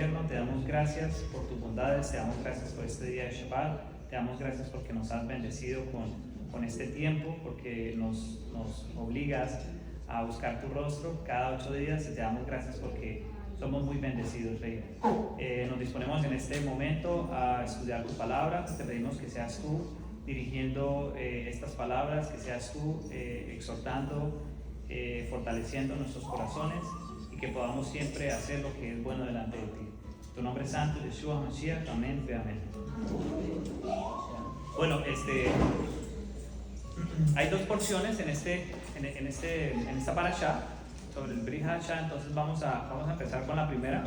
eterno, te damos gracias por tus bondades, te damos gracias por este día de Shabbat, te damos gracias porque nos has bendecido con este tiempo, porque nos obligas a buscar tu rostro cada 8 días, y te damos gracias porque somos muy bendecidos, Rey. Nos disponemos en este momento a estudiar tu palabra. Te pedimos que seas tú dirigiendo estas palabras, que seas tú exhortando, fortaleciendo nuestros corazones y que podamos siempre hacer lo que es bueno delante de ti. Tu nombre es santo, Yeshua Mashiach, amén, amén. Bueno, hay 2 porciones en esta parashá sobre el Brit Hadashah. Entonces vamos a empezar con la primera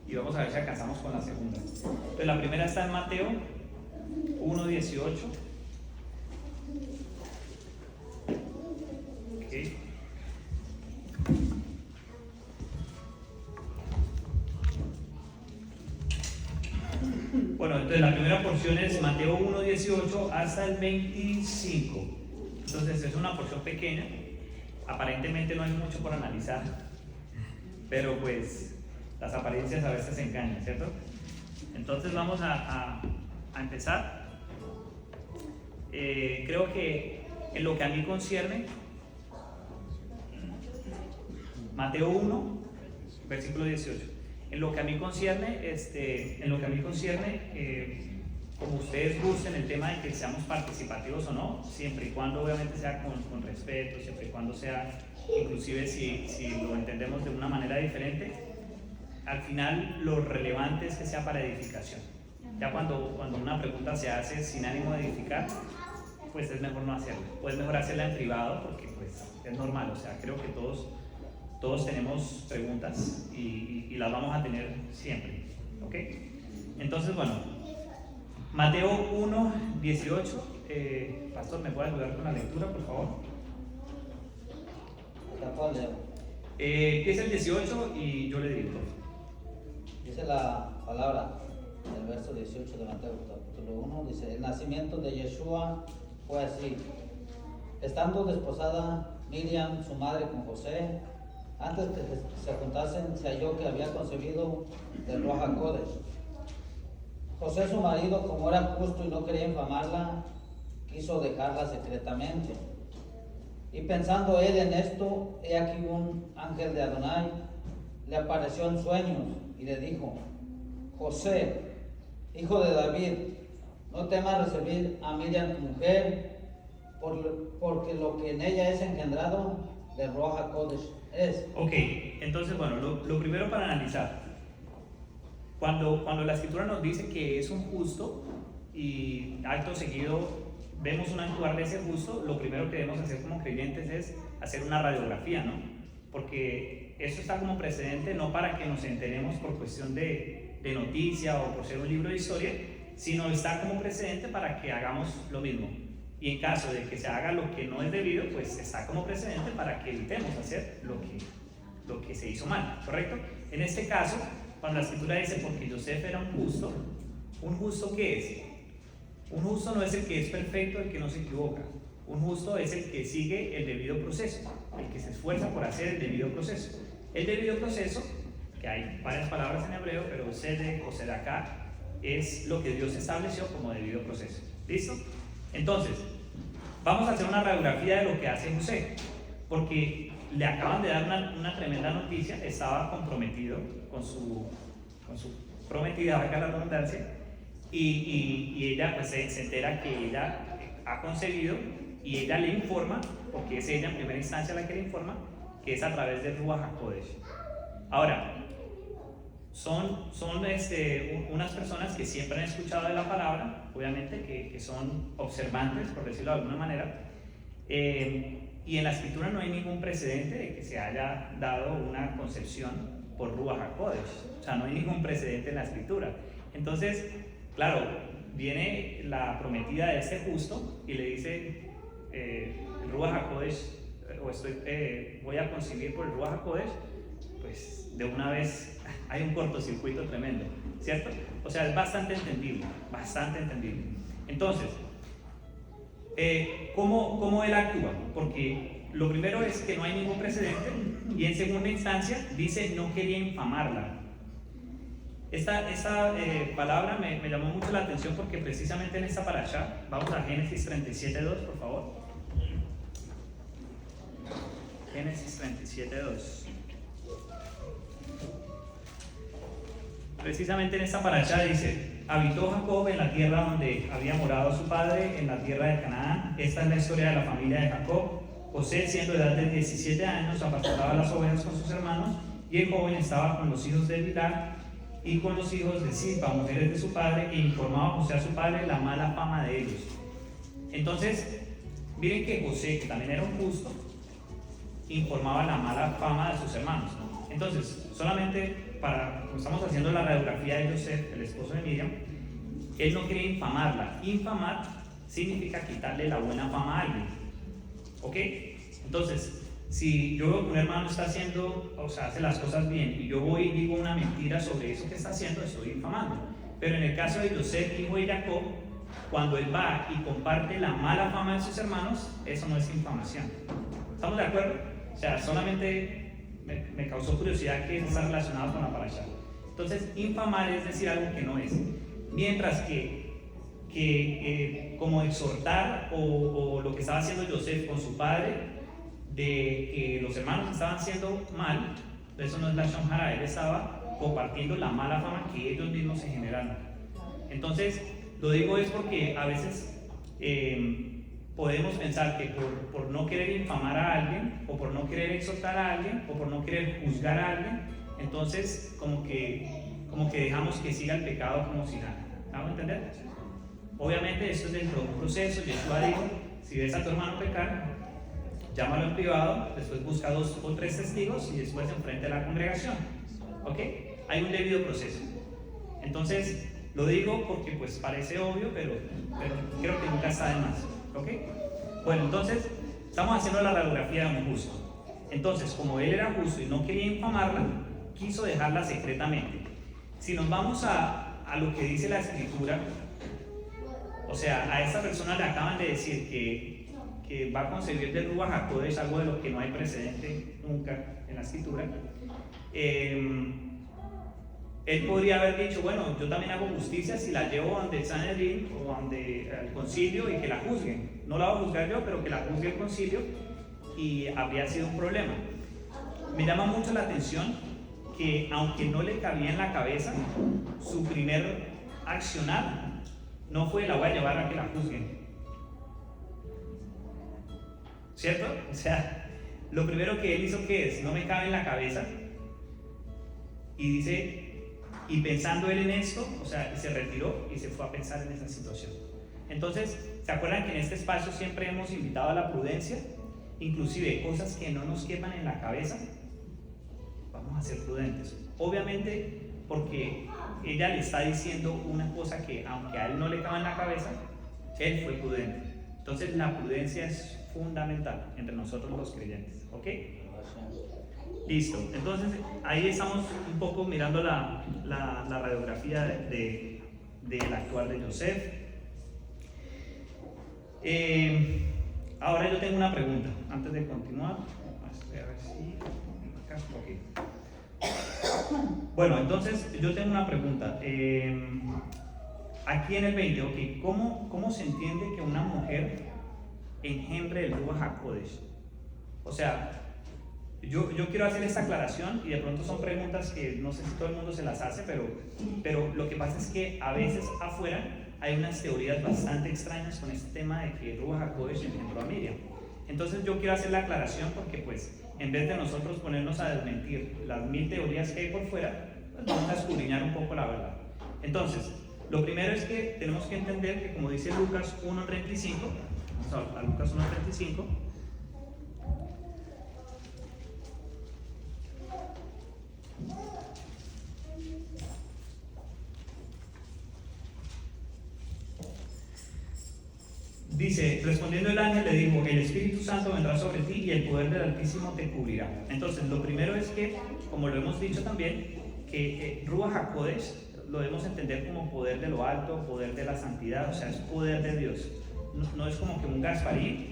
y vamos a ver si alcanzamos con la segunda. Entonces la primera está en Mateo 1:18. Okay. Bueno, entonces la primera porción es Mateo 1:18 hasta el 25. Entonces es una porción pequeña. Aparentemente no hay mucho por analizar, pero pues las apariencias a veces engañan, ¿cierto? Entonces vamos a empezar. Creo que en lo que a mí concierne, Mateo 1, versículo 18. En lo que a mí concierne, como ustedes gusten el tema de que seamos participativos o no, siempre y cuando obviamente sea con respeto, siempre y cuando sea, inclusive si lo entendemos de una manera diferente, al final lo relevante es que sea para edificación. Ya cuando una pregunta se hace sin ánimo de edificar, pues es mejor no hacerla, o es mejor hacerla en privado porque pues es normal. O sea, creo que todos tenemos preguntas y las vamos a tener siempre, ¿ok? Entonces, bueno, Mateo 1:18. Pastor, ¿me puede ayudar con la lectura, por favor? Empieza el 18 y yo le digo. Dice la palabra del verso 18 de Mateo capítulo 1, dice: el nacimiento de Yeshua fue así. Estando desposada Miriam, su madre, con José, antes que se juntasen, se halló que había concebido del Ruach HaKodesh. José, su marido, como era justo y no quería infamarla, quiso dejarla secretamente. Y pensando él en esto, he aquí un ángel de Adonai le apareció en sueños y le dijo: José, hijo de David, no temas recibir a Miriam tu mujer, porque lo que en ella es engendrado de Ruach HaKodesh es. Ok, entonces bueno, lo primero para analizar. Cuando la escritura nos dice que es un justo y acto seguido vemos un actuar de ese justo, lo primero que debemos hacer como creyentes es hacer una radiografía, ¿no? Porque eso está como precedente no para que nos enteremos por cuestión de noticia o por ser un libro de historia, sino está como precedente para que hagamos lo mismo. Y en caso de que se haga lo que no es debido, pues está como precedente para que evitemos hacer lo que se hizo mal, ¿correcto? En este caso, cuando la escritura dice porque Yosef era ¿un justo qué es? Un justo no es el que es perfecto, el que no se equivoca. Un justo es el que sigue el debido proceso, el que se esfuerza por hacer el debido proceso. El debido proceso, que hay varias palabras en hebreo, pero sedek o sedaká es lo que Dios estableció como debido proceso. ¿Listo? Entonces, vamos a hacer una radiografía de lo que hace José, porque le acaban de dar una tremenda noticia. Estaba comprometido con su prometida, valga la redundancia, y ella pues se entera que ella ha concebido y ella le informa, porque es ella en primera instancia la que le informa, que es a través de Ruach HaKodesh. Ahora, son unas personas que siempre han escuchado de la palabra, obviamente, que son observantes, por decirlo de alguna manera, y en la escritura no hay ningún precedente de que se haya dado una concepción por Ruach HaKodesh. O sea, no hay ningún precedente en la escritura. Entonces, claro, viene la prometida de este justo y le dice, Ruach HaKodesh, voy a concebir por el Ruach HaKodesh, pues de una vez hay un cortocircuito tremendo, ¿cierto? O sea, es bastante entendible, bastante entendible. Entonces, ¿cómo él actúa? Porque lo primero es que no hay ningún precedente y en segunda instancia dice no quería infamarla. Esta palabra me llamó mucho la atención porque precisamente en esta parashá, vamos a Génesis 37:2, por favor. Génesis 37:2. Precisamente en esta parashá dice: habitó Jacob en la tierra donde había morado su padre, en la tierra de Canaán. Esta es la historia de la familia de Jacob. José, siendo de edad de 17 años, apacentaba las ovejas con sus hermanos, y el joven estaba con los hijos de Bilhá y con los hijos de Silpa, mujeres de su padre, e informaba José a su padre la mala fama de ellos. Entonces, miren que José, que también era un justo, informaba la mala fama de sus hermanos. Entonces, solamente como estamos haciendo la radiografía de José, el esposo de Miriam, él no quería infamarla. Infamar significa quitarle la buena fama a alguien. ¿Ok? Entonces, si yo veo que un hermano está haciendo, o sea, hace las cosas bien, y yo voy y digo una mentira sobre eso que está haciendo, estoy infamando. Pero en el caso de José, hijo de Jacob, cuando él va y comparte la mala fama de sus hermanos, eso no es infamación. ¿Estamos de acuerdo? O sea, solamente me causó curiosidad que está relacionado con la parashá. Entonces, infamar es decir algo que no es. Mientras que como exhortar o lo que estaba haciendo José con su padre, de que los hermanos estaban haciendo mal, eso no es la Lashon Hara, él estaba compartiendo la mala fama que ellos mismos se generaron. Entonces, lo digo es porque a veces podemos pensar que por no querer infamar a alguien, o por no querer exhortar a alguien, o por no querer juzgar a alguien, entonces como que dejamos que siga el pecado como si nada. ¿Vamos a entender? Obviamente esto es dentro de un proceso. Yeshua dijo: si ves a tu hermano pecar, llámalo en privado, después busca 2 o 3 testigos y después enfrente a la congregación. ¿Ok? Hay un debido proceso. Entonces, lo digo porque pues parece obvio, pero creo que nunca está de más. ¿Ok? Bueno, entonces, estamos haciendo la radiografía de un justo. Entonces, como él era justo y no quería infamarla, quiso dejarla secretamente. Si nos vamos a lo que dice la Escritura, o sea, a esta persona le acaban de decir que va a concebir de Ruach HaKodesh, algo de lo que no hay precedente nunca en la Escritura. Él podría haber dicho: bueno, yo también hago justicia si la llevo ante el Sanedrín o ante el concilio y que la juzguen. No la voy a juzgar yo, pero que la juzgue el concilio, y habría sido un problema. Me llama mucho la atención que, aunque no le cabía en la cabeza, su primer accionar no fue: la voy a llevar a que la juzguen. ¿Cierto? O sea, lo primero que él hizo, ¿qué es? No me cabe en la cabeza. Y dice, y pensando él en esto, o sea, se retiró y se fue a pensar en esa situación. Entonces, ¿se acuerdan que en este espacio siempre hemos invitado a la prudencia? Inclusive cosas que no nos quepan en la cabeza, vamos a ser prudentes. Obviamente, porque ella le está diciendo una cosa que, aunque a él no le cabe en la cabeza, él fue prudente. Entonces, la prudencia es fundamental entre nosotros los creyentes. ¿Ok? Listo. Entonces, ahí estamos un poco mirando la radiografía del actuar de Joseph. Ahora yo tengo una pregunta antes de continuar. A ver si acá. Okay. Bueno, entonces yo tengo una pregunta. Aquí en el 20, okay, ¿cómo se entiende que una mujer engendre el Ruach HaKodesh? O sea, yo quiero hacer esta aclaración, y de pronto son preguntas que no sé si todo el mundo se las hace, pero lo que pasa es que a veces afuera hay unas teorías bastante extrañas con este tema de que Ruach HaKodesh engendró a Miriam. Entonces yo quiero hacer la aclaración porque pues en vez de nosotros ponernos a desmentir las 1000 teorías que hay por fuera, pues vamos a escudriñar un poco la verdad. Entonces, lo primero es que tenemos que entender que, como dice Lucas 1:35, vamos a Lucas 1:35, dice: respondiendo el ángel le dijo: el Espíritu Santo vendrá sobre ti y el poder del Altísimo te cubrirá. Entonces, lo primero es que, como lo hemos dicho también, que Ruach HaKodesh lo debemos entender como poder de lo alto, poder de la santidad, o sea, es poder de Dios. No es como que un Gasparín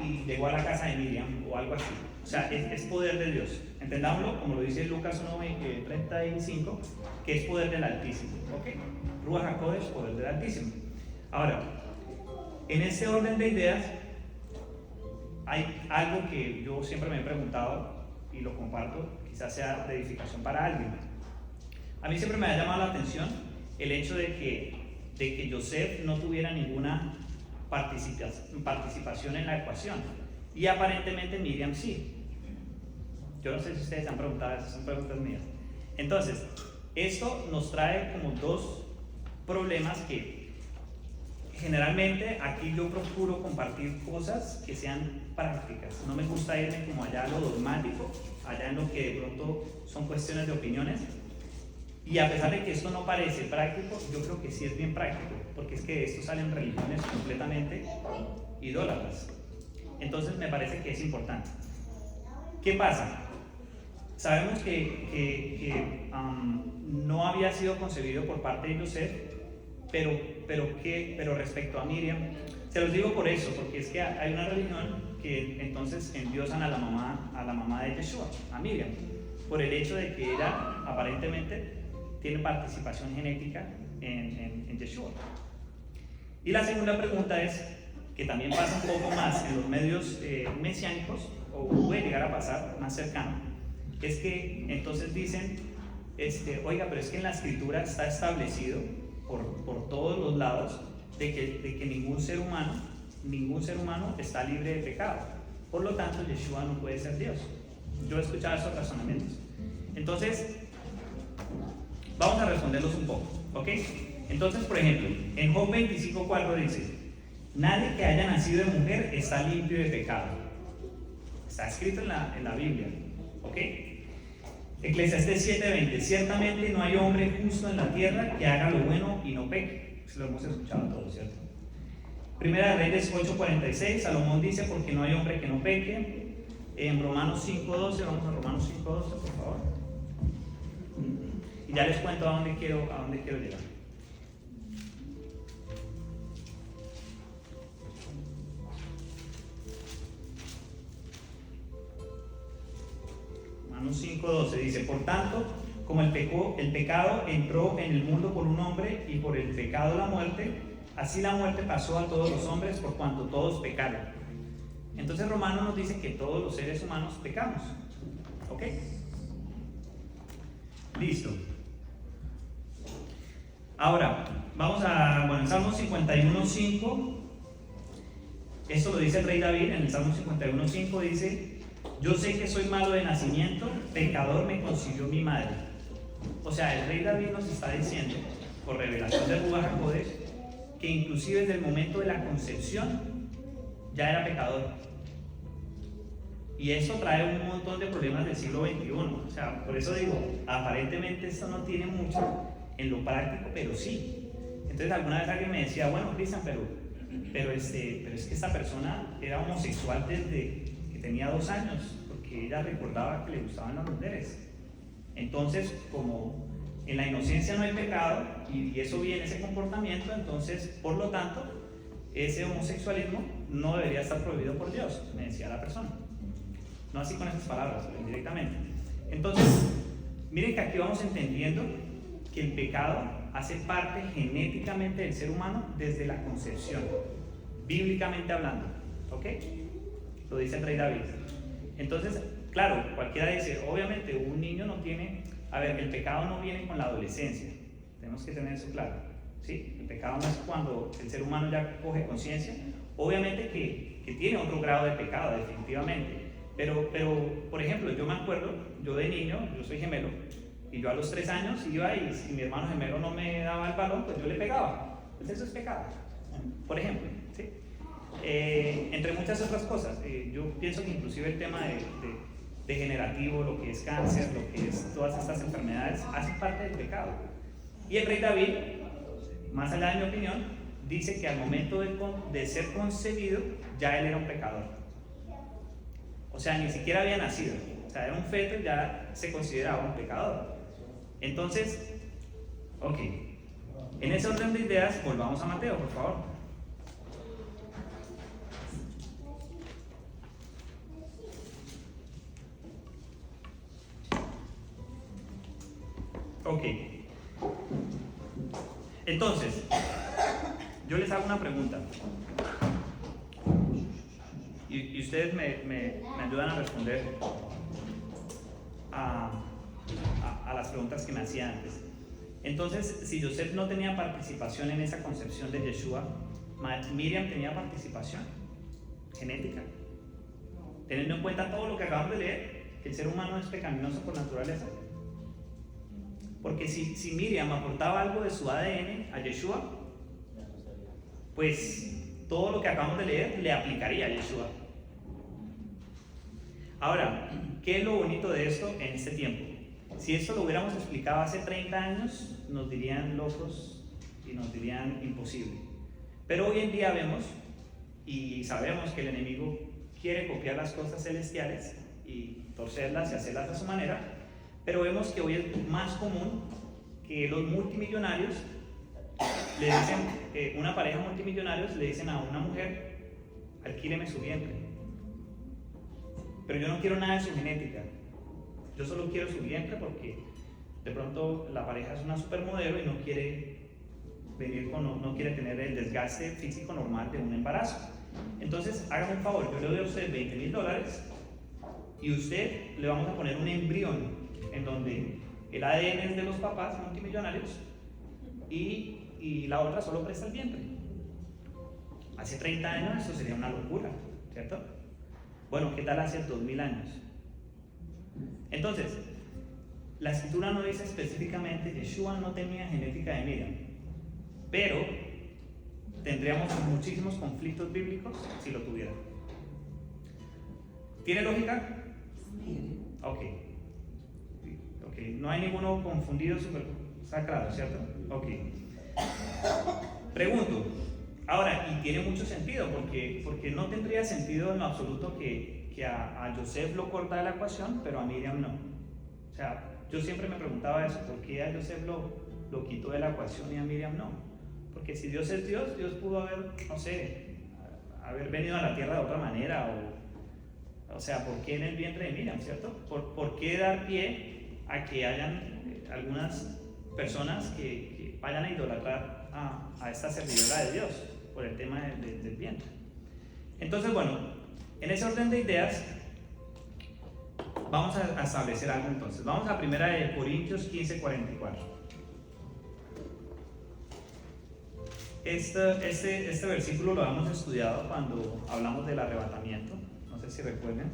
y llegó a la casa de Miriam o algo así. O sea, es poder de Dios. Entendámoslo como lo dice Lucas 1:35, que es poder del Altísimo. ¿Ok? Ruach HaKodesh, poder del Altísimo. Ahora, en ese orden de ideas, hay algo que yo siempre me he preguntado y lo comparto, quizás sea de edificación para alguien. A mí siempre me ha llamado la atención el hecho de que Yosef no tuviera ninguna participación en la ecuación, y aparentemente Miriam sí. Yo no sé si ustedes se han preguntado, esas son preguntas mías. Entonces, esto nos trae como dos problemas que generalmente aquí yo procuro compartir cosas que sean prácticas. No me gusta irme como allá a lo dogmático, allá en lo que de pronto son cuestiones de opiniones. Y a pesar de que esto no parece práctico, yo creo que sí es bien práctico, porque es que de esto salen religiones completamente idólatras. Entonces me parece que es importante. ¿Qué pasa? Sabemos que no había sido concebido por parte de Yosef, pero respecto a Miriam, se los digo por eso, porque es que hay una religión que entonces endiosan a la mamá de Yeshua, a Miriam, por el hecho de que ella aparentemente tiene participación genética en Yeshua. Y la segunda pregunta es, que también pasa un poco más en los medios mesiánicos, o puede llegar a pasar más cercano, es que entonces dicen, oiga, pero es que en la escritura está establecido por todos los lados de que ningún ser humano está libre de pecado. Por lo tanto, Yeshua no puede ser Dios. Yo he escuchado esos razonamientos. Entonces, vamos a responderlos un poco, ¿ok? Entonces, por ejemplo, en Job 25:4 dice, nadie que haya nacido de mujer está limpio de pecado. Está escrito en la Biblia, ¿ok? Eclesiastés 7:20, ciertamente no hay hombre justo en la tierra que haga lo bueno y no peque. Eso lo hemos escuchado todos, ¿cierto? Primera de Reyes 8:46, Salomón dice, porque no hay hombre que no peque. En Romanos 5:12, vamos a Romanos 5:12, por favor. Y ya les cuento a dónde quiero llegar. Romanos 5:12 dice, por tanto, como el pecado entró en el mundo por un hombre y por el pecado la muerte, así la muerte pasó a todos los hombres por cuanto todos pecaron. Entonces Romanos nos dice que todos los seres humanos pecamos. ¿Ok? Listo. Ahora, vamos en Salmo 51:5, esto lo dice el rey David, en el Salmo 51:5 dice, yo sé que soy malo de nacimiento, pecador me concibió mi madre. O sea, el rey David nos está diciendo, por revelación de Ruach HaKodesh, que inclusive desde el momento de la concepción ya era pecador. Y eso trae un montón de problemas del siglo XXI. O sea, por eso digo, aparentemente esto no tiene mucho en lo práctico, pero sí. Entonces alguna vez alguien me decía, bueno, Cristian, pero es que esta persona era homosexual desde que tenía 2 años, porque ella recordaba que le gustaban las mujeres. Entonces, como en la inocencia no hay pecado, y eso viene, ese comportamiento, entonces, por lo tanto, ese homosexualismo no debería estar prohibido por Dios, me decía la persona. No así con esas palabras, pero indirectamente. Entonces, miren que aquí vamos entendiendo que el pecado hace parte genéticamente del ser humano desde la concepción, bíblicamente hablando, ¿ok? Lo dice el rey David. Entonces, claro, cualquiera dice, obviamente un niño no tiene, el pecado no viene con la adolescencia, tenemos que tener eso claro, ¿sí? El pecado no es cuando el ser humano ya coge conciencia, obviamente que tiene otro grado de pecado, definitivamente, pero, por ejemplo, yo me acuerdo, yo de niño, yo soy gemelo, y yo a los 3 años iba y si mi hermano gemelo no me daba el balón, pues yo le pegaba, pues eso es pecado, por ejemplo, ¿sí? Entre muchas otras cosas, yo pienso que inclusive el tema degenerativo, lo que es cáncer, lo que es todas estas enfermedades, hacen parte del pecado. Y el rey David, más allá de mi opinión, dice que al momento de ser concebido, ya él era un pecador. O sea, ni siquiera había nacido. O sea, era un feto y ya se consideraba un pecador. Entonces, ok. En ese orden de ideas, volvamos a Mateo, por favor. Ok. Entonces, yo les hago una pregunta. Y ustedes me ayudan a responder a las preguntas que me hacía antes. Entonces, si Yosef no tenía participación en esa concepción de Yeshua, Miriam tenía participación genética. Teniendo en cuenta todo lo que acabamos de leer, que el ser humano es pecaminoso por naturaleza. Porque si Miriam aportaba algo de su ADN a Yeshua, pues todo lo que acabamos de leer le aplicaría a Yeshua. Ahora, ¿qué es lo bonito de esto en este tiempo? Si esto lo hubiéramos explicado hace 30 años, nos dirían locos y nos dirían imposible. Pero hoy en día vemos y sabemos que el enemigo quiere copiar las cosas celestiales y torcerlas y hacerlas a su manera, pero vemos que hoy es más común que los multimillonarios le dicen, una pareja de multimillonarios le dicen a una mujer, alquíleme su vientre. Pero yo no quiero nada de su genética, yo solo quiero su vientre porque de pronto la pareja es una supermodelo y no quiere no quiere tener el desgaste físico normal de un embarazo. Entonces, hágame un favor, yo le doy a usted $20,000 y usted le vamos a poner un embrión en donde el ADN es de los papás multimillonarios y la otra solo presta el vientre. Hace 30 años eso sería una locura, ¿cierto? Bueno, ¿qué tal hace 2000 años? Entonces, la escritura no dice específicamente que Yeshua no tenía genética de Miriam, pero tendríamos muchísimos conflictos bíblicos si lo tuviera. ¿Tiene lógica? Ok. No hay ninguno confundido, súper sacrado, ¿cierto? Ok. Pregunto. Ahora, y tiene mucho sentido, porque no tendría sentido en lo absoluto que a Yosef lo corta de la ecuación, pero a Miriam no. O sea, yo siempre me preguntaba eso, ¿por qué a Yosef lo quitó de la ecuación y a Miriam no? Porque si Dios es Dios, Dios pudo haber, no sé, haber venido a la tierra de otra manera, o sea, ¿por qué en el vientre de Miriam, cierto? ¿Por qué dar pie a que hayan algunas personas que vayan a idolatrar a esta servidora de Dios por el tema del vientre? Entonces, bueno, en ese orden de ideas vamos a establecer algo entonces. Vamos a 1 Corintios 15:44. Este versículo lo hemos estudiado cuando hablamos del arrebatamiento, no sé si recuerden.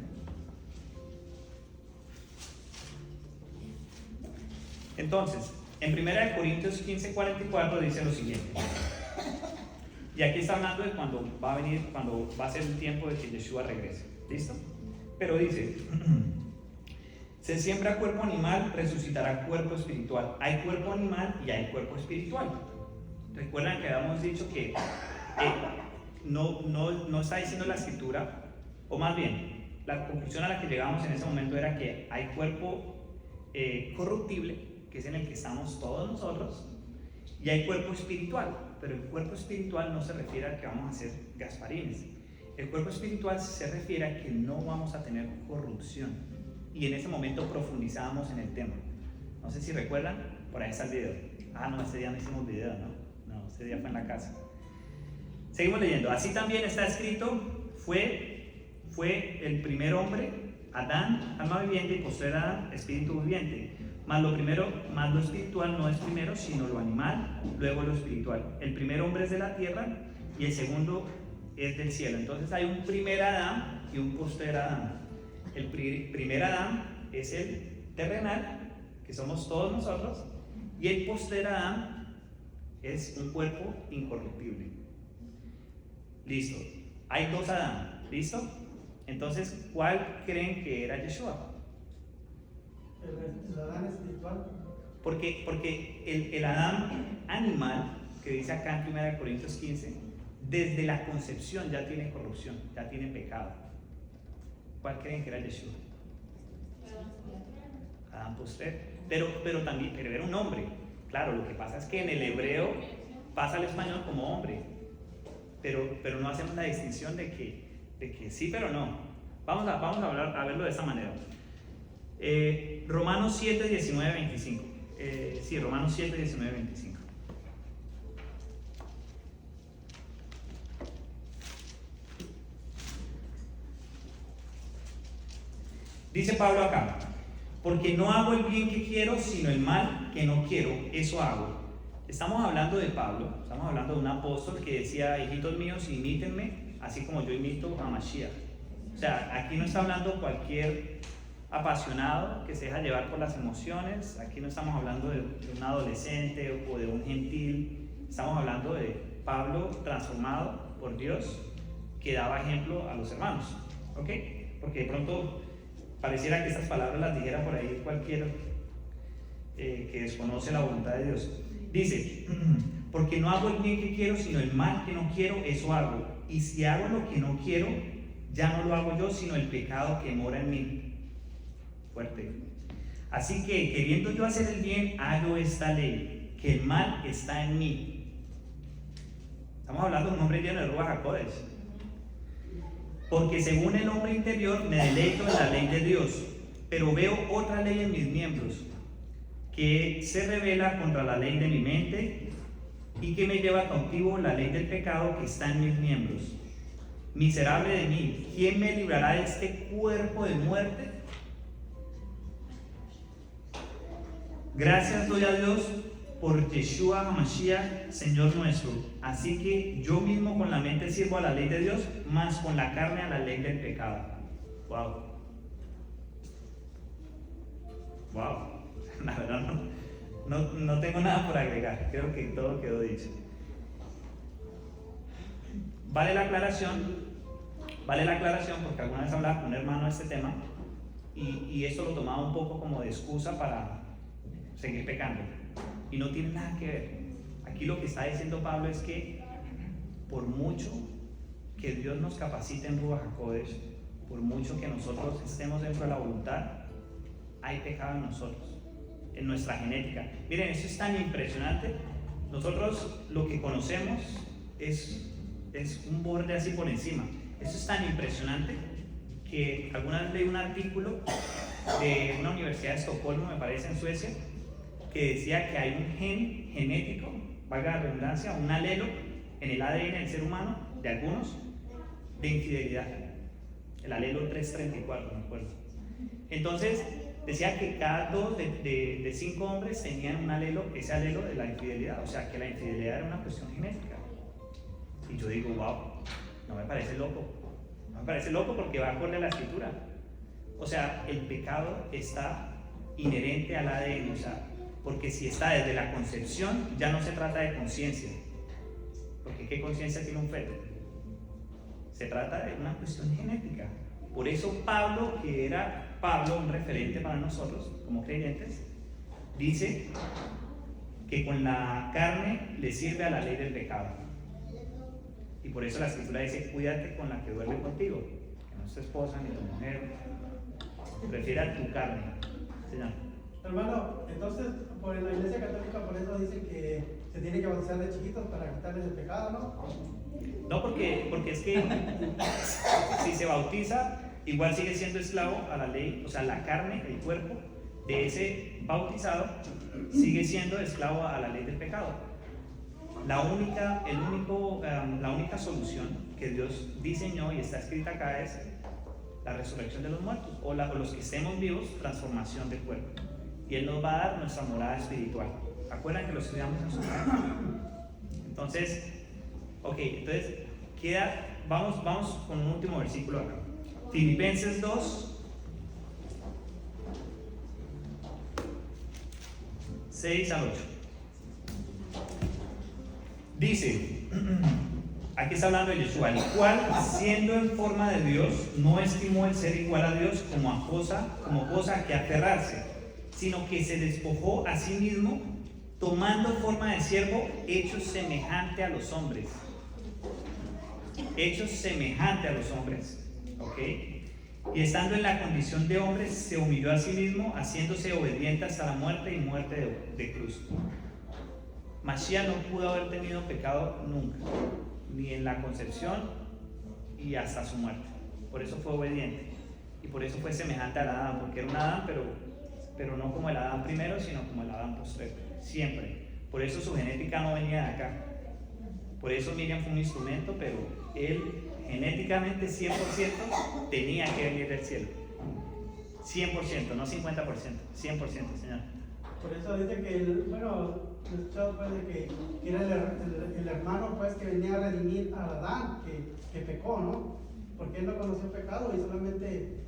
Entonces, en 1 Corintios 15:44 dice lo siguiente, y aquí está hablando de cuando va a ser el tiempo de que Yeshua regrese, ¿listo? Pero dice, se siembra cuerpo animal, resucitará cuerpo espiritual. Hay cuerpo animal y hay cuerpo espiritual. Recuerdan que habíamos dicho que no está diciendo la escritura, o más bien, la conclusión a la que llegamos en ese momento era que hay cuerpo corruptible, que es en el que estamos todos nosotros, y hay cuerpo espiritual, pero el cuerpo espiritual no se refiere a que vamos a ser gasparines. El cuerpo espiritual se refiere a que no vamos a tener corrupción, y en ese momento profundizábamos en el tema. No sé si recuerdan, por ahí está el video. No, ese día no hicimos video, ¿no? Ese día fue en la casa. Seguimos leyendo. Así también está escrito, fue el primer hombre, Adán, alma viviente, y posterior Adán, espíritu viviente. Más lo espiritual no es primero, sino lo animal, luego lo espiritual. El primer hombre es de la tierra y el segundo es del cielo. Entonces hay un primer Adán y un posterior Adán. El primer Adán es el terrenal, que somos todos nosotros, y el posterior Adán es un cuerpo incorruptible. Listo. Hay dos Adán. ¿Listo? Entonces, ¿cuál creen que era Yeshua? El Adán espiritual. Porque el Adán animal, que dice acá en 1 Corintios 15, desde la concepción ya tiene corrupción, ya tiene pecado. ¿Cuál creen que era Yeshua? Adán posterior. Pero también, pero era un hombre. Claro, lo que pasa es que en el hebreo pasa al español como hombre, pero no hacemos la distinción de que sí, pero no. Vamos a verlo de esa manera. Romanos 7, 19, 25. Sí, Romanos 7, 19, 25. Dice Pablo acá, porque no hago el bien que quiero, sino el mal que no quiero, eso hago. Estamos hablando de Pablo, estamos hablando de un apóstol que decía, hijitos míos, imítenme, así como yo imito a Mashiach. O sea, aquí no está hablando cualquier apasionado que se deja llevar por las emociones, aquí no estamos hablando de un adolescente o de un gentil, estamos hablando de Pablo transformado por Dios que daba ejemplo a los hermanos, ¿ok? Porque de pronto pareciera que estas palabras las dijera por ahí cualquiera que desconoce la voluntad de Dios. Dice, porque no hago el bien que quiero, sino el mal que no quiero, eso hago. Y si hago lo que no quiero, ya no lo hago yo, sino el pecado que mora en mí. Fuerte. Así que, queriendo yo hacer el bien, hago esta ley, que el mal está en mí. Estamos hablando de un hombre lleno de Ruach HaKodesh. Porque según el hombre interior me deleito en la ley de Dios, pero veo otra ley en mis miembros, que se revela contra la ley de mi mente y que me lleva cautivo la ley del pecado que está en mis miembros. Miserable de mí, ¿quién me librará de este cuerpo de muerte? Gracias doy a Dios por Yeshua HaMashiach, Señor nuestro. Así que yo mismo con la mente sirvo a la ley de Dios, más con la carne a la ley del pecado. Wow. Wow. La verdad no tengo nada por agregar. Creo que todo quedó dicho. Vale la aclaración porque alguna vez hablaba con un hermano de este tema y esto lo tomaba un poco como de excusa para seguir pecando. Y no tiene nada que ver. Aquí lo que está diciendo Pablo es que por mucho que Dios nos capacite en Ruach HaKodesh, por mucho que nosotros estemos dentro de la voluntad, hay pecado en nosotros, en nuestra genética. Miren, eso es tan impresionante. Nosotros lo que conocemos es un borde así por encima. Eso es tan impresionante que alguna vez leí un artículo de una universidad de Estocolmo, me parece, en Suecia, que decía que hay un gen genético, valga la redundancia, un alelo en el ADN del ser humano, de algunos, de infidelidad. El alelo 334, me acuerdo. Entonces, decía que cada 2 de 5 hombres tenían un alelo, ese alelo de la infidelidad, o sea, que la infidelidad era una cuestión genética. Y yo digo, wow, no me parece loco. No me parece loco porque va acorde a la escritura. O sea, el pecado está inherente al ADN, o sea, porque si está desde la concepción, ya no se trata de conciencia. Porque ¿qué conciencia tiene un feto? Se trata de una cuestión genética. Por eso Pablo, que era un referente para nosotros como creyentes, dice que con la carne le sirve a la ley del pecado. Y por eso la escritura dice, cuídate con la que duerme contigo, que no es tu esposa ni tu mujer, prefiere a tu carne. Señor. Hermano, entonces, por la Iglesia Católica, por eso dice que se tiene que bautizar de chiquitos para quitarles el pecado, ¿no? No, porque es que si se bautiza, igual sigue siendo esclavo a la ley, o sea, la carne, el cuerpo de ese bautizado sigue siendo esclavo a la ley del pecado. La única solución que Dios diseñó y está escrita acá es la resurrección de los muertos, o los que estemos vivos, transformación del cuerpo. Y Él nos va a dar nuestra morada espiritual. ¿Acuerdan que lo estudiamos en su casa? Entonces, vamos con un último versículo acá. Filipenses 2, 6 al 8. Dice, aquí está hablando de Yeshua, el cual, siendo en forma de Dios, no estimó el ser igual a Dios como cosa que aferrarse, sino que se despojó a sí mismo, tomando forma de siervo, hecho semejante a los hombres. Hechos semejante a los hombres, ¿ok? Y estando en la condición de hombre, se humilló a sí mismo, haciéndose obediente hasta la muerte y muerte de cruz. Mashiach no pudo haber tenido pecado nunca, ni en la concepción y hasta su muerte. Por eso fue obediente y por eso fue semejante al Adán, porque era un Adán, pero pero no como el Adán primero, sino como el Adán postrero, siempre. Por eso su genética no venía de acá. Por eso Miriam fue un instrumento, pero él genéticamente 100% tenía que venir del cielo. 100%, no 50%, 100%, Señor. Por eso dice que, bueno, he escuchado pues de que era el hermano pues que venía a redimir a Adán, que pecó, ¿no? Porque él no conoció pecado y solamente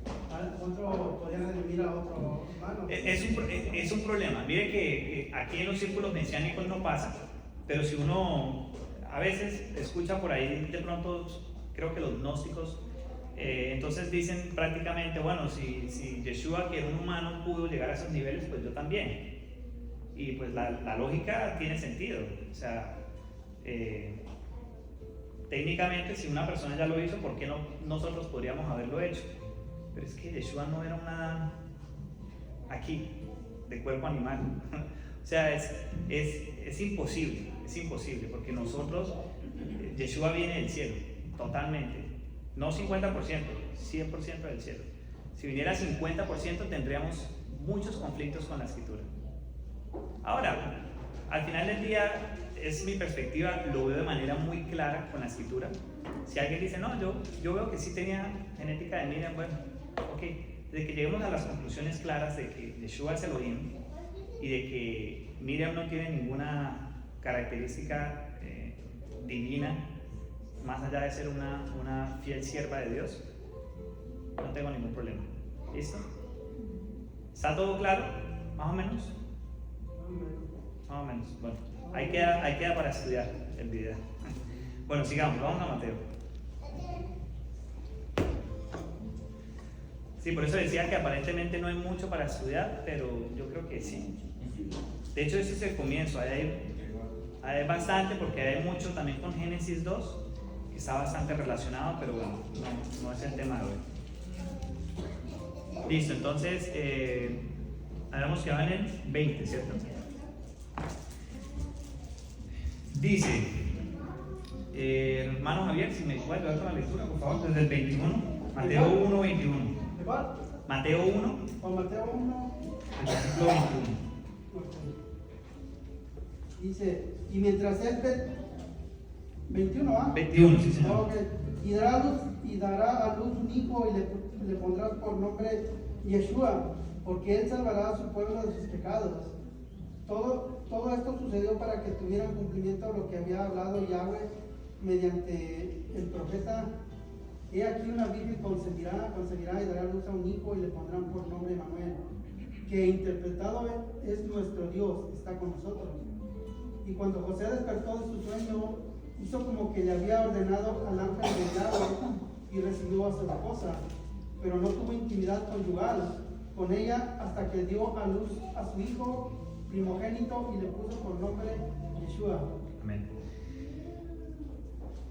otro podía redimir a otro hermano. Es un problema. Mire que aquí en los círculos mesiánicos no pasa, pero si uno a veces escucha por ahí de pronto, creo que los gnósticos, entonces dicen prácticamente, bueno, si Yeshua, que era un humano, pudo llegar a esos niveles, pues yo también. Y pues la lógica tiene sentido. O sea, técnicamente, si una persona ya lo hizo, ¿por qué no nosotros podríamos haberlo hecho? Pero es que Yeshua no era una aquí, de cuerpo animal. O sea, es imposible, porque nosotros, Yeshua viene del cielo, totalmente. No 50%, 100% del cielo. Si viniera 50%, tendríamos muchos conflictos con la escritura. Ahora, al final del día, es mi perspectiva, lo veo de manera muy clara con la escritura. Si alguien dice, no, yo veo que sí tenía genética de Miriam, bueno, ok, de que lleguemos a las conclusiones claras de que Yeshua es Elohim y de que Miriam no tiene ninguna característica divina, más allá de ser una fiel sierva de Dios, no tengo ningún problema. ¿Listo? ¿Está todo claro? ¿Más o menos? Más o menos. Bueno, ahí queda para estudiar el video. Bueno, sigamos, vamos a Mateo. Sí, por eso decía que aparentemente no hay mucho para estudiar, pero yo creo que sí. De hecho, ese es el comienzo. Hay bastante, porque hay mucho también con Génesis 2, que está bastante relacionado, pero bueno, no es el tema de hoy. Listo, entonces, habíamos quedado en el 20, ¿cierto? Dice, hermano Javier, si me puede dar la lectura, por favor, desde el 21, Mateo 1, 21. ¿De cuál? Mateo 1, Juan Mateo 1. el versículo 21. Dice, y mientras él 21, ¿ah? 21, sí, señor. Ok. Y dará a luz un hijo y le pondrás por nombre Yeshua, porque él salvará a su pueblo de sus pecados. Todo esto sucedió para que tuvieran cumplimiento lo que había hablado Yahweh mediante el profeta. He aquí una virgen concebirá y dará luz a un hijo y le pondrán por nombre Emmanuel, que interpretado es nuestro Dios, está con nosotros. Y cuando José despertó de su sueño, hizo como que le había ordenado al ángel de Yahweh y recibió a su esposa, pero no tuvo intimidad conyugal con ella hasta que dio a luz a su hijo primogénito y le puso por nombre Yeshua. Amén.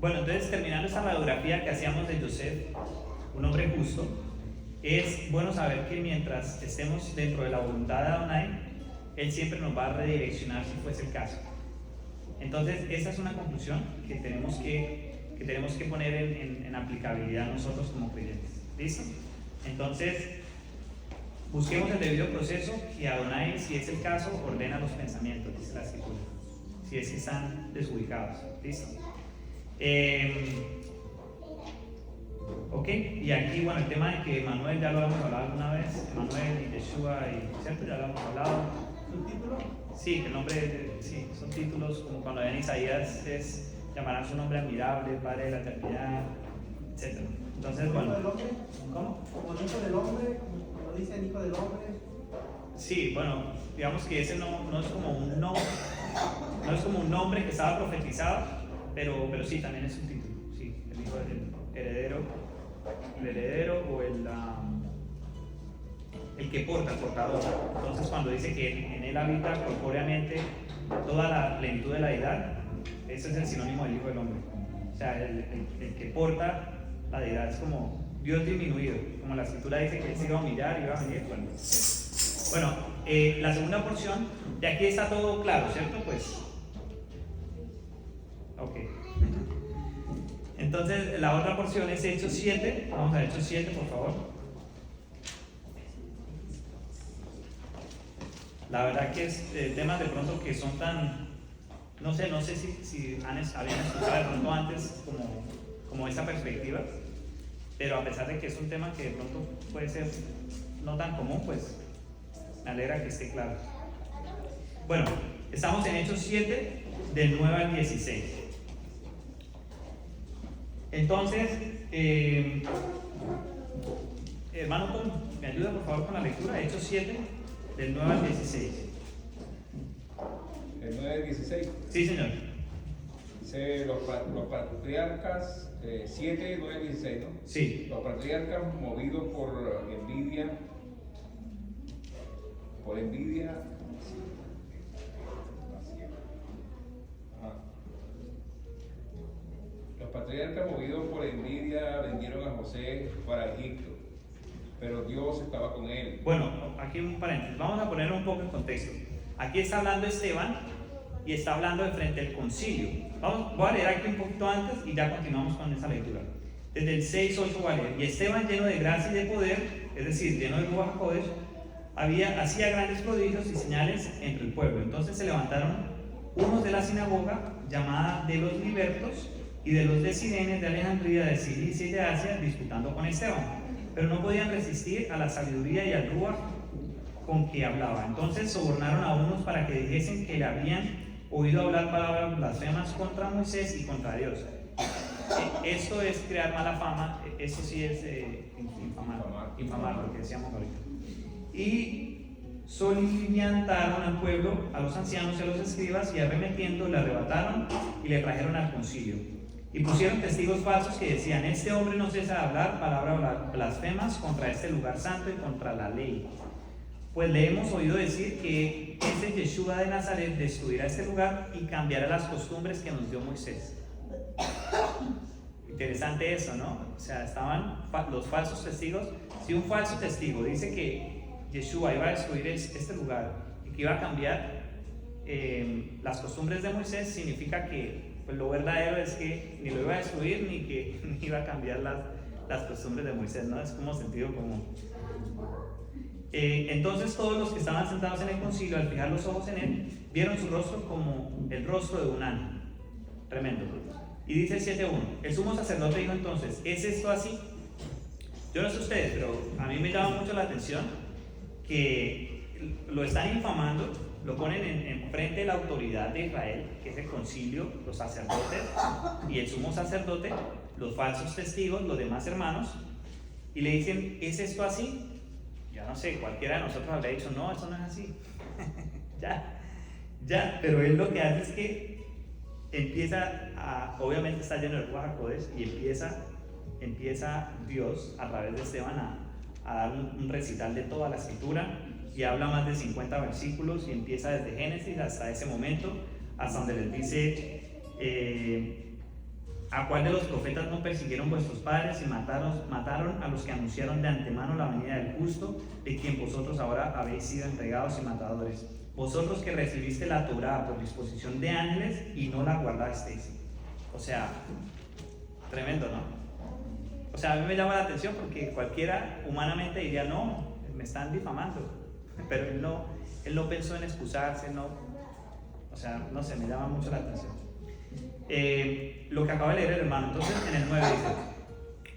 Bueno, entonces terminando esta radiografía que hacíamos de Yosef, un hombre justo, es bueno saber que mientras estemos dentro de la voluntad de Adonai, Él siempre nos va a redireccionar si fuese el caso. Entonces, esa es una conclusión que tenemos que poner en aplicabilidad nosotros como creyentes. ¿Listo? Entonces, busquemos el debido proceso y Adonai, si es el caso, ordena los pensamientos, dice la escritura, si es que están desubicados. ¿Listo? Ok, y aquí, bueno, el tema de que Manuel ya lo hemos hablado alguna vez, Manuel y Yeshua, ¿cierto? Ya lo hemos hablado. ¿Un título? Sí, el nombre, sí, son títulos como cuando en Isaías es llamarán su nombre admirable, Padre de la eternidad, etc. Entonces, bueno. ¿Hijo del hombre? ¿Cómo? Como el hijo del hombre, como dice el hijo del hombre. Sí, bueno, digamos que ese no es como un nombre, no es como un nombre que estaba profetizado, pero sí, también es un título, sí, el hijo del heredero o el que porta, el portador. Entonces, cuando dice que en él habita corpóreamente toda la plenitud de la deidad, ese es el sinónimo del hijo del hombre. O sea, el que porta la deidad es como Dios disminuido, como la escritura dice que él se iba a humillar y iba a venir. Bueno, la segunda porción, de aquí está todo claro, ¿cierto? Pues, ok. Entonces, la otra porción es Hechos 7. Vamos a Hechos 7, por favor. La verdad que es temas de pronto que son tan, no sé si habían escuchado de pronto antes como esa perspectiva, pero a pesar de que es un tema que de pronto puede ser no tan común, pues me alegra que esté claro. Bueno, estamos en Hechos 7, del 9 al 16. Entonces, hermano Tom, ¿me ayuda por favor con la lectura? Hechos 7, del 9 al 16. ¿El 9 al 16? Sí, señor. Dice los patriarcas, 7, 9 al 16, ¿no? Sí. Los patriarcas, movidos por envidia, Los patriarcas, movidos por envidia, vendieron a José para Egipto, pero Dios estaba con él. Bueno, aquí un paréntesis. Vamos a poner un poco en contexto. Aquí está hablando Esteban y está hablando de frente al concilio. Voy a leer aquí un poquito antes y ya continuamos con esa lectura. Desde el 6:8 voy a leer. Y Esteban, lleno de gracia y de poder, es decir, lleno de Ruach HaKodesh, hacía grandes prodigios y señales entre el pueblo. Entonces se levantaron unos de la sinagoga, llamada de los libertos, y de los de Cirene, de Alejandría, de Cilicia y de Asia, disputando con Esteban. Pero no podían resistir a la sabiduría y al Ruach con que hablaba. Entonces sobornaron a unos para que dijesen que le habían oído hablar palabras blasfemas contra Moisés y contra Dios. Esto es crear mala fama, eso sí es infamar, lo que decíamos ahorita. Y soliviantaron al pueblo, a los ancianos y a los escribas, y arremetiendo le arrebataron y le trajeron al concilio. Y pusieron testigos falsos que decían: este hombre no cesa de hablar palabras blasfemas contra este lugar santo y contra la ley. Pues le hemos oído decir que este Yeshua de Nazaret destruirá este lugar y cambiará las costumbres que nos dio Moisés. Interesante eso, ¿no? O sea, estaban los falsos testigos. Si un falso testigo dice que Yeshua iba a destruir este lugar y que iba a cambiar las costumbres de Moisés, significa que pues, lo verdadero es que ni lo iba a destruir ni que ni iba a cambiar las costumbres de Moisés, ¿no? Es como sentido común. Entonces todos los que estaban sentados en el concilio, al fijar los ojos en él, vieron su rostro como el rostro de un ángel. Tremendo. Y dice 7:1. El sumo sacerdote dijo entonces: ¿es esto así? Yo no sé ustedes, pero a mí me llama mucho la atención que lo están infamando, lo ponen en frente de la autoridad de Israel, que es el concilio, los sacerdotes y el sumo sacerdote, los falsos testigos, los demás hermanos, y le dicen: ¿es esto así? Ya no sé, cualquiera de nosotros habría dicho: no, eso no es así. ya, pero él lo que hace es que obviamente está lleno de Ruach HaKodesh, y empieza Dios a través de Esteban a dar un recital de toda la escritura, y habla más de 50 versículos, y empieza desde Génesis hasta ese momento, hasta donde les dice: ¿a cuál de los profetas no persiguieron vuestros padres y mataron a los que anunciaron de antemano la venida del justo, de quien vosotros ahora habéis sido entregados y matadores? Vosotros que recibiste la Torá por disposición de ángeles y no la guardasteis. O sea, tremendo, ¿no? O sea, a mí me llama la atención porque cualquiera humanamente diría: no, me están difamando. Pero él no pensó en excusarse, no. O sea, no sé, me llama mucho la atención. Lo que acaba de leer el hermano. Entonces en el 9 dice: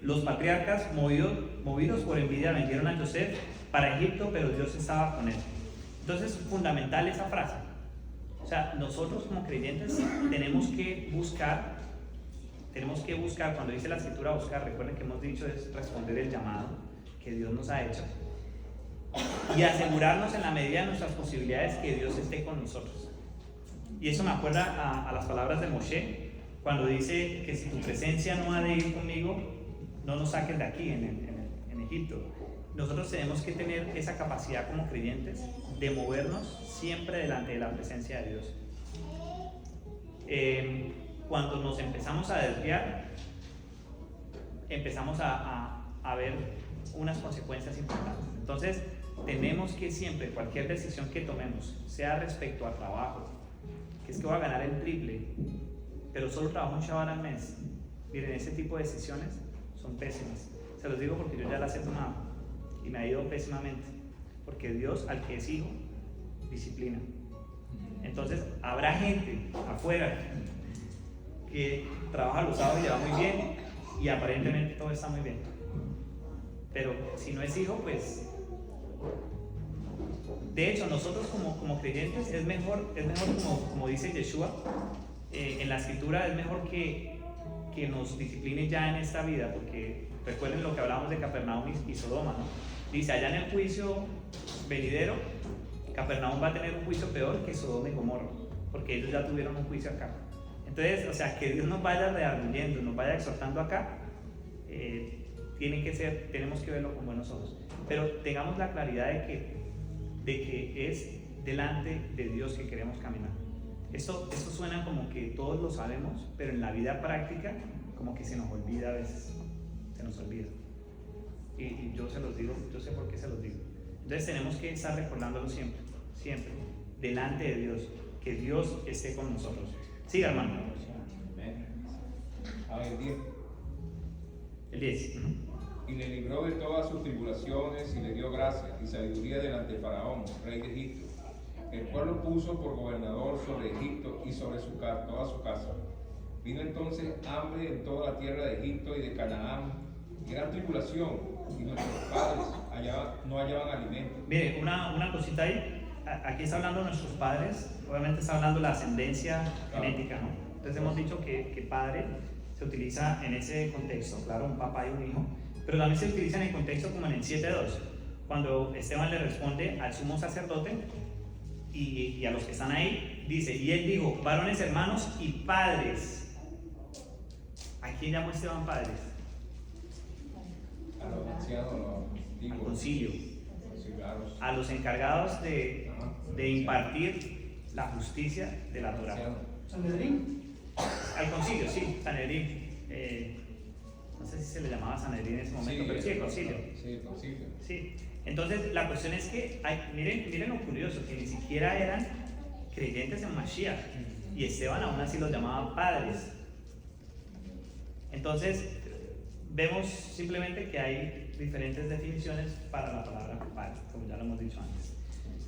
los patriarcas movidos por envidia vendieron a José para Egipto, pero Dios estaba con él. Entonces, fundamental esa frase. O sea, nosotros como creyentes tenemos que buscar, cuando dice la escritura buscar, recuerden que hemos dicho es responder el llamado que Dios nos ha hecho, y asegurarnos en la medida de nuestras posibilidades que Dios esté con nosotros. Y eso me acuerda a las palabras de Moshe, cuando dice que si tu presencia no ha de ir conmigo, no nos saques de aquí en Egipto. Nosotros tenemos que tener esa capacidad como creyentes de movernos siempre delante de la presencia de Dios. Cuando nos empezamos a desviar, empezamos a ver unas consecuencias importantes. Entonces tenemos que siempre, cualquier decisión que tomemos, sea respecto al trabajo, que es que voy a ganar el triple, pero solo trabajo un Shabbat al mes. Miren, ese tipo de decisiones son pésimas. Se los digo porque yo ya las he tomado y me ha ido pésimamente, porque Dios, al que es hijo, disciplina. Entonces, habrá gente afuera que trabaja los sábados y le va muy bien y aparentemente todo está muy bien. Pero si no es hijo, pues... De hecho, nosotros como creyentes es mejor como dice Yeshua, en la escritura es mejor que nos discipline ya en esta vida, porque recuerden lo que hablábamos de Capernaum y Sodoma, ¿no? Dice, allá en el juicio venidero, Capernaum va a tener un juicio peor que Sodoma y Gomorra, porque ellos ya tuvieron un juicio acá. Entonces, o sea, que Dios nos vaya redarguyendo, nos vaya exhortando acá, tenemos que verlo con buenos ojos. Pero tengamos la claridad de que es delante de Dios que queremos caminar. Esto suena como que todos lo sabemos, pero en la vida práctica como que se nos olvida a veces, se nos olvida. Y yo se los digo, yo sé por qué se los digo. Entonces tenemos que estar recordándolo siempre, siempre, delante de Dios, que Dios esté con nosotros. Siga, hermano. A ver, 10. El 10. Y le libró de todas sus tribulaciones y le dio gracia y sabiduría delante de Faraón, rey de Egipto, el cual lo puso por gobernador sobre Egipto y sobre toda su casa. Vino entonces hambre en toda la tierra de Egipto y de Canaán, gran tribulación, y nuestros padres no hallaban alimento. Mire, una cosita ahí. Aquí está hablando de nuestros padres, obviamente está hablando de la ascendencia genética, ¿no? Entonces hemos dicho que padre se utiliza en ese contexto, claro, un papá y un hijo, pero también se utiliza en el contexto como en el 7.2, cuando Esteban le responde al sumo sacerdote y a los que están ahí, dice, y él dijo, varones hermanos y padres. ¿A quién llamó Esteban padres? A los ancianos, Al concilio, conciliaros, a los encargados de impartir la justicia de la Torá. Sanedrín. Al concilio, sí, Sanedrín. No sé si se le llamaba Sanedrín en ese momento, pero sí, el concilio. Sí, el concilio. Sí. Entonces, la cuestión es que, miren lo curioso, que ni siquiera eran creyentes en Mashiach, y Esteban aún así los llamaba padres. Entonces, vemos simplemente que hay diferentes definiciones para la palabra padre, como ya lo hemos dicho antes.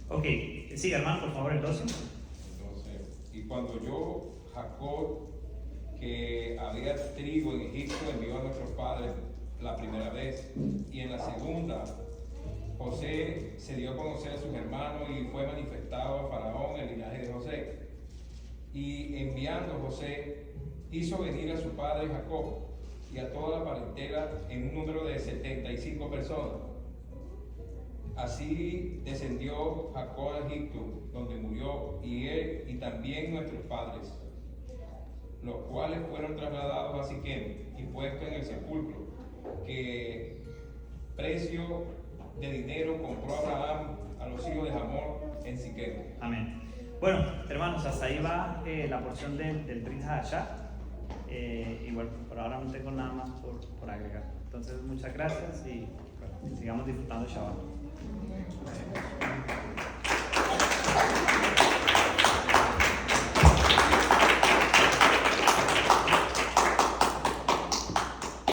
Ok, sigue, hermano, por favor, el 12. Entonces, y cuando yo, Jacob, que había trigo en Egipto, envió a nuestros padres la primera vez, y en la segunda, José se dio a conocer a sus hermanos y fue manifestado a Faraón el linaje de José. Y enviando José, hizo venir a su padre Jacob y a toda la parentela en un número de 75 personas. Así descendió Jacob a Egipto, donde murió, y él y también nuestros padres, los cuales fueron trasladados a Siquem y puestos en el sepulcro, que precio de dinero compró Abraham a los hijos de Hamor en Siquem. Amén. Bueno, hermanos, hasta ahí va la porción del Brit Hadashah. Y bueno, por ahora no tengo nada más por agregar. Entonces, muchas gracias y bueno, sigamos disfrutando Shabbat.